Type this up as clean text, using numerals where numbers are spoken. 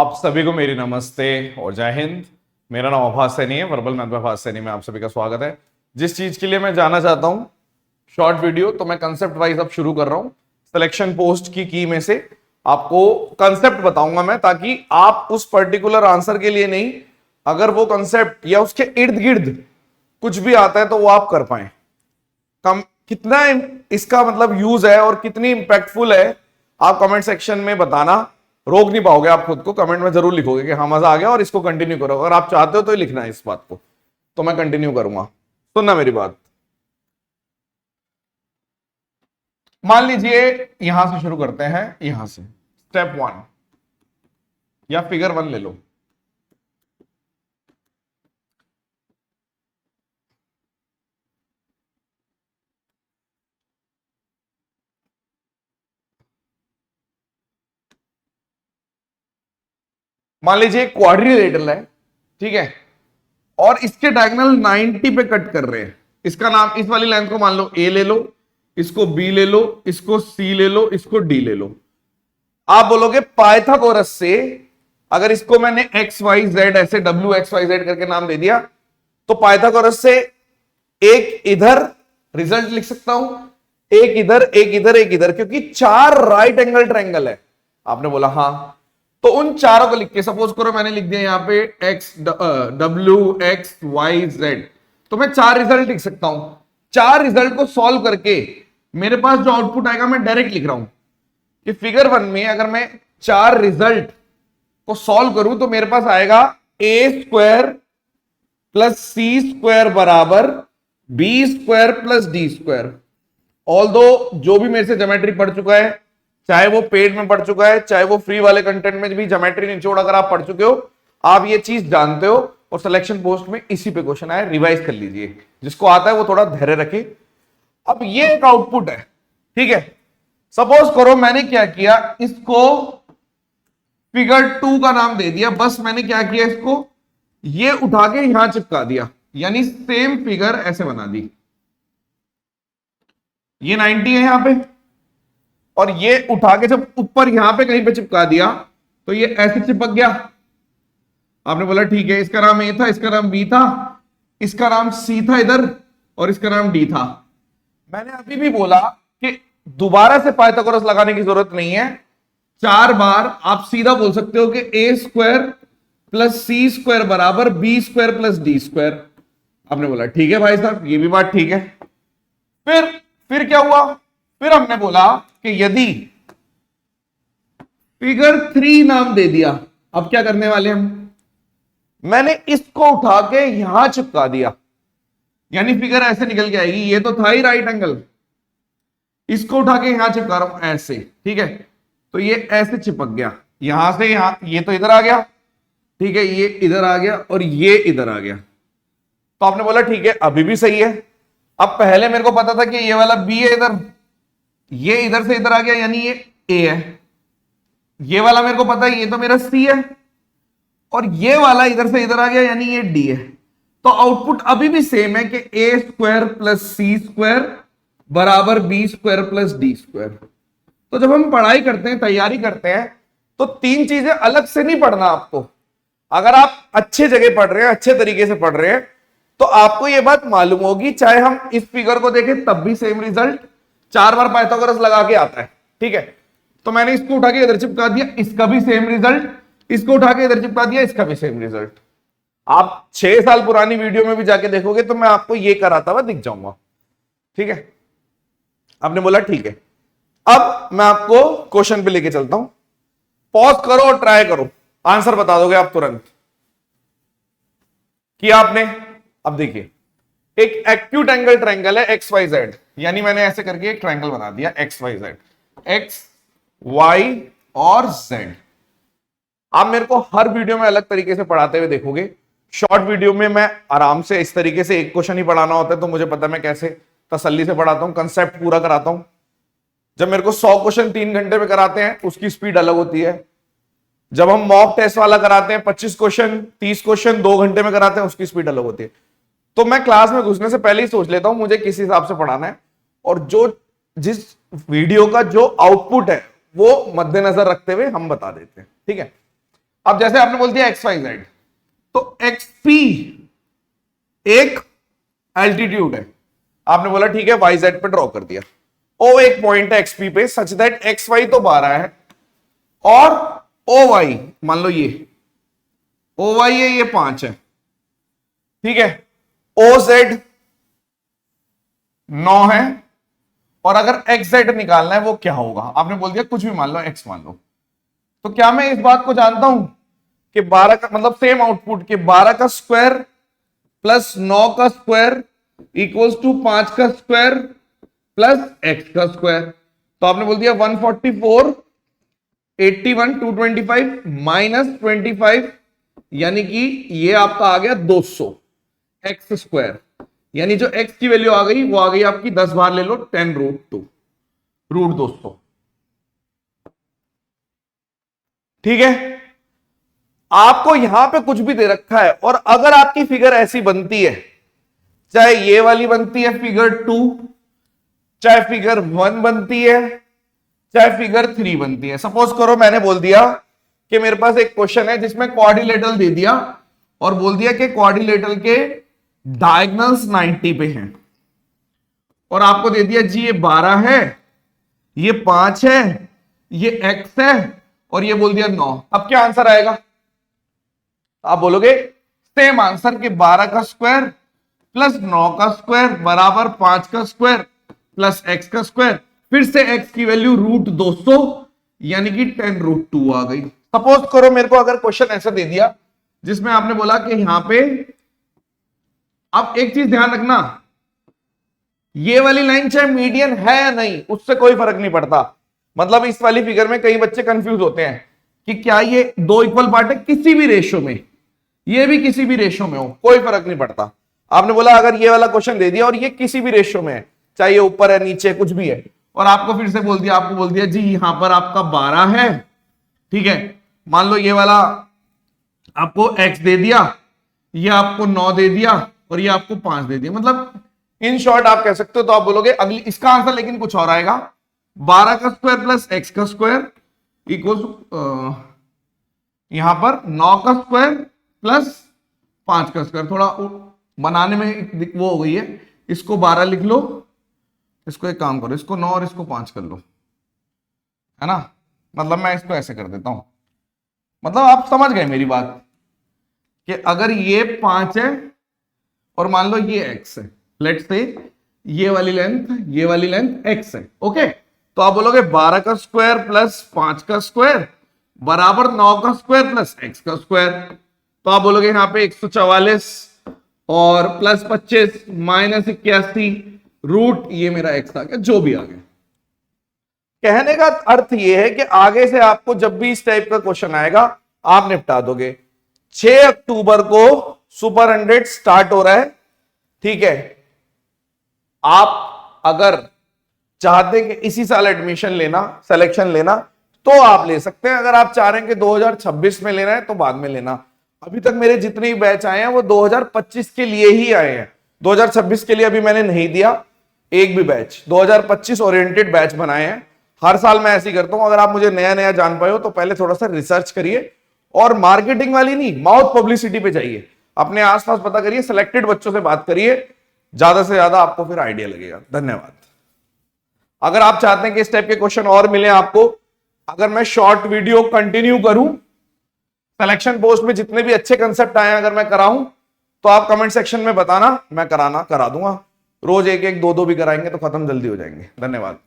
आप सभी को मेरी नमस्ते और जय हिंद। मेरा नाम आभास सैनी है, वर्बल मैथ आभास सैनी में आप सभी का स्वागत है। जिस चीज के लिए मैं जाना चाहता हूं शॉर्ट वीडियो, तो मैं कंसेप्ट वाइज अब शुरू कर रहा हूं। सिलेक्शन पोस्ट की में से आपको कंसेप्ट बताऊंगा मैं, ताकि आप उस पर्टिकुलर आंसर के लिए नहीं, अगर वो कंसेप्ट या उसके इर्द गिर्द कुछ भी आता है तो वो आप कर पाए। कितना इसका मतलब यूज है और कितनी इंपैक्टफुल है, आप कमेंट सेक्शन में बताना। रोक नहीं पाओगे आप खुद को, कमेंट में जरूर लिखोगे कि हाँ मजा आ गया और इसको कंटिन्यू करो। अगर आप चाहते हो तो ही लिखना है इस बात को, तो मैं कंटिन्यू करूंगा। सुनना मेरी बात। मान लीजिए यहां से शुरू करते हैं, यहां से स्टेप 1 या फिगर 1 ले लो। मान लीजिए क्वाड्रिलेटरल है, ठीक है, और इसके डायगोनल 90 पे कट कर रहे हैं। इसका नाम, इस वाली लाइन को मान लो ए ले लो, इसको बी ले लो, इसको सी ले लो, इसको डी ले लो। आप बोलोगे पाइथागोरस से, अगर इसको मैंने एक्स वाई जेड ऐसे डब्ल्यू एक्स वाई जेड करके नाम दे दिया, तो पाइथागोरस से एक इधर रिजल्ट लिख सकता हूं, एक इधर, एक इधर, एक इधर, क्योंकि 4 राइट एंगल ट्रायंगल है। आपने बोला हाँ, तो उन चारों को लिख के, सपोज करो मैंने लिख दिया यहां पे X W X Y Z, तो मैं 4 रिजल्ट लिख सकता हूं। 4 रिजल्ट को सॉल्व करके मेरे पास जो आउटपुट आएगा, मैं डायरेक्ट लिख रहा हूं कि फिगर 1 में अगर मैं 4 रिजल्ट को सॉल्व करूं तो मेरे पास आएगा A square plus C square बराबर B square plus D square. Although जो भी मेरे से ज्योमेट्री पढ़ चुका है, चाहे वो पेड में पढ़ चुका है, चाहे वो फ्री वाले कंटेंट में भी ज्योमेट्री निचोड़ अगर आप पढ़ चुके हो, आप ये चीज जानते हो। और सिलेक्शन पोस्ट में इसी पे क्वेश्चन आया, रिवाइज कर लीजिए। जिसको आता है वो थोड़ा धैर्य रखे। अब ये एक आउटपुट है, ठीक है। सपोज करो मैंने क्या किया, इसको फिगर 2 का नाम दे दिया। बस मैंने क्या किया, इसको ये उठा के यहां चिपका दिया, यानी सेम फिगर ऐसे बना दी। ये 90 है यहां पे, और ये उठा के जब ऊपर यहां पे कहीं पे चिपका दिया तो ये ऐसे चिपक गया। आपने बोला ठीक है, इसका नाम ए था, इसका नाम बी था, इसका नाम सी था इधर, और इसका नाम डी था। मैंने अभी भी बोला कि दोबारा से पाइथागोरस लगाने की जरूरत नहीं है। 4 बार आप सीधा बोल सकते हो कि A square plus C square बराबर B square plus D square. आपने बोला ठीक है भाई साहब, ये भी बात ठीक है। फिर क्या हुआ, फिर हमने बोला कि यदि फिगर 3 नाम दे दिया, अब क्या करने वाले हम, मैंने इसको उठा के यहां चिपका दिया, यानी फिगर ऐसे निकल के आएगी। ये तो था ही राइट एंगल, इसको उठा के यहां चिपका रहा हूं ऐसे, ठीक है। तो ये ऐसे चिपक गया, यहां से यहां, ये तो इधर आ गया, ठीक है, ये इधर आ गया और ये इधर आ गया। तो आपने बोला ठीक है, अभी भी सही है। अब पहले मेरे को पता था कि ये वाला बी है इधर, ये इधर से इधर आ गया, यानी ये ए है। ये वाला मेरे को पता है, ये तो मेरा सी है, और ये वाला इधर से इधर आ गया, यानी ये डी है। तो आउटपुट अभी भी सेम है कि A square plus C square बराबर B square plus D square. तो जब हम पढ़ाई करते हैं, तैयारी करते हैं, तो 3 चीजें अलग से नहीं पढ़ना आपको। अगर आप अच्छे जगह पढ़ रहे हैं, अच्छे तरीके से पढ़ रहे हैं, तो आपको यह बात मालूम होगी। चाहे हम इस फिगर को देखें तब भी सेम रिजल्ट, 4 बार पाइथागोरस लगा के आता है, ठीक है। तो मैंने इसको उठा के इधर चिपका दिया, इसका भी सेम रिजल्ट, इसको उठा के इधर चिपका दिया, इसका भी सेम रिजल्ट। आप 6 साल पुरानी वीडियो में भी जाके देखोगे तो मैं आपको ये कराता हुआ दिख जाऊंगा, ठीक है। आपने बोला ठीक है। अब मैं आपको क्वेश्चन पे लेके चलता हूं, पॉज करो और ट्राई करो, आंसर बता दोगे आप तुरंत। किया आपने? अब देखिए, एक एक्यूट एंगल ट्रायंगल है एक्स वाई जेड, यानी मैंने ऐसे करके एक ट्रायंगल बना दिया X Y Z, X Y और जेड। आप मेरे को हर वीडियो में अलग तरीके से पढ़ाते हुए देखोगे। शॉर्ट वीडियो में मैं आराम से इस तरीके से एक क्वेश्चन ही पढ़ाना होता है, तो मुझे पता है मैं कैसे तसल्ली से पढ़ाता हूं, कंसेप्ट पूरा कराता हूं। जब मेरे को 100 क्वेश्चन 3 घंटे में कराते हैं, उसकी स्पीड अलग होती है। जब हम मॉक टेस्ट वाला कराते हैं, 25 क्वेश्चन 30 क्वेश्चन 2 घंटे में कराते हैं, उसकी स्पीड अलग होती है। तो मैं क्लास में घुसने से पहले ही सोच लेता हूं मुझे किस हिसाब से पढ़ाना है, और जिस वीडियो का जो आउटपुट है वो मद्देनजर रखते हुए हम बता देते हैं, ठीक है। अब जैसे आपने बोल दिया एक्स वाई जेड, तो एक्सपी एक एल्टीट्यूड है, आपने बोला ठीक है वाई जेड पे ड्रॉ कर दिया। ओ एक पॉइंट है एक्सपी पे सच दैट एक्स वाई तो 12 है और ओ वाई मान लो ये ओ वाई है ये 5 है, ठीक है। ओ जेड 9 है और अगर एक्स जेड निकालना है वो क्या होगा, आपने बोल दिया कुछ भी मान लो एक्स मान लो। तो क्या मैं इस बात को जानता हूं कि 12 का मतलब सेम आउटपुट के 12 का स्क्वायर प्लस 9 का स्क्वायर इक्वल्स टू 5 का स्क्वायर प्लस एक्स का स्क्वायर। तो आपने बोल दिया 144 81 225 माइनस 25 यानी कि ये आपका आ गया 200 एक्स स्क्वायर, यानी जो एक्स की वैल्यू आ गई वो आ गई आपकी 10 बार ले लो 10 रूट 2 रूट 200, ठीक है। आपको यहां पे कुछ भी दे रखा है और अगर आपकी फिगर ऐसी बनती है, चाहे ये वाली बनती है फिगर 2, चाहे फिगर 1 बनती है, चाहे फिगर 3 बनती है। सपोज करो मैंने बोल दिया कि मेरे पास एक क्वेश्चन है जिसमें क्वाड्रिलेटरल दे दिया और बोल दिया कि क्वाड्रिलेटरल के डायगोनल्स 90 पे हैं और आपको दे दिया जी ये 12 है, ये 5 है, ये x है और ये बोल दिया 9। अब क्या आंसर आएगा, आप बोलोगे सेम आंसर के 12 का स्क्वायर प्लस 9 का स्क्वायर बराबर 5 का स्क्वायर प्लस x का स्क्वायर, फिर से x की वैल्यू रूट 200 यानी कि 10 रूट 2 आ गई। सपोज करो मेरे को अगर क्वेश्चन ऐसा दे दिया जिसमें आपने बोला कि यहां पे, अब एक चीज ध्यान रखना, ये वाली लाइन चाहे मीडियन है या नहीं उससे कोई फर्क नहीं पड़ता। मतलब इस वाली फिगर में कई बच्चे कंफ्यूज होते हैं कि क्या ये दो इक्वल पार्ट है, किसी भी रेशो में, ये भी किसी भी रेशो में हो कोई फर्क नहीं पड़ता। आपने बोला अगर ये वाला क्वेश्चन दे दिया और ये किसी भी रेशो में है, चाहे ये ऊपर है नीचे कुछ भी है, और आपको फिर से बोल दिया, आपको बोल दिया जी यहां पर आपका 12 है, ठीक है। मान लो ये वाला आपको x दे दिया, ये आपको 9 दे दिया और ये आपको 5 दे दिया, मतलब इन शॉर्ट आप कह सकते हो। तो आप बोलोगे अगली इसका आंसर लेकिन कुछ और आएगा, 12 का स्क्वायर प्लस x का स्क्वायर इक्वल यहां पर 9 का स्क्वायर प्लस 5 का स्क्वायर, थोड़ा बनाने में वो हो गई है, इसको 12 लिख लो, इसको एक काम करो, इसको 9 और इसको 5 कर लो, है ना। मतलब मैं इसको ऐसे कर देता हूं, मतलब आप समझ गए मेरी बात कि अगर ये 5 है और मान लो ये x है, लेट्स से ये वाली लेंथ x है, ओके। तो आप बोलोगे 12 का स्क्वायर प्लस 5 का स्क्वायर बराबर 9 का स्क्वायर प्लस x का स्क्वायर। तो आप बोलोगे यहां पे 144 और प्लस 25 माइनस 81 रूट ये मेरा x आ गया, जो भी आ गया। कहने का अर्थ ये है कि आगे से आपको जब भी इस टाइप का क्वेश्चन आएगा आप निपटा दोगे। 6 अक्टूबर को सुपर 100 स्टार्ट हो रहा है, ठीक है। आप अगर चाहते हैं कि इसी साल एडमिशन लेना, सिलेक्शन लेना, तो आप ले सकते हैं। अगर आप चाह रहे हैं कि 2026 में लेना है तो बाद में लेना। अभी तक मेरे जितने भी बैच आए हैं वो 2025 के लिए ही आए हैं, 2026 के लिए अभी मैंने नहीं दिया एक भी बैच। 2025 ओरिएंटेड बैच बनाए हैं, हर साल मैं ऐसे ही करता हूं। अगर आप मुझे नया नया जान पाए हो तो पहले थोड़ा सा रिसर्च करिए और मार्केटिंग वाली नहीं, माउथ पब्लिसिटी पे जाइए, अपने आसपास पता करिए, सिलेक्टेड बच्चों से बात करिए, ज्यादा से ज्यादा आपको फिर आइडिया लगेगा। धन्यवाद। अगर आप चाहते हैं कि इस टाइप के क्वेश्चन और मिले आपको, अगर मैं शॉर्ट वीडियो कंटिन्यू करूं, सिलेक्शन पोस्ट में जितने भी अच्छे कंसेप्ट आए अगर मैं कराऊं तो आप कमेंट सेक्शन में बताना, मैं करा दूंगा। रोज एक एक दो भी कराएंगे तो खत्म जल्दी हो जाएंगे। धन्यवाद।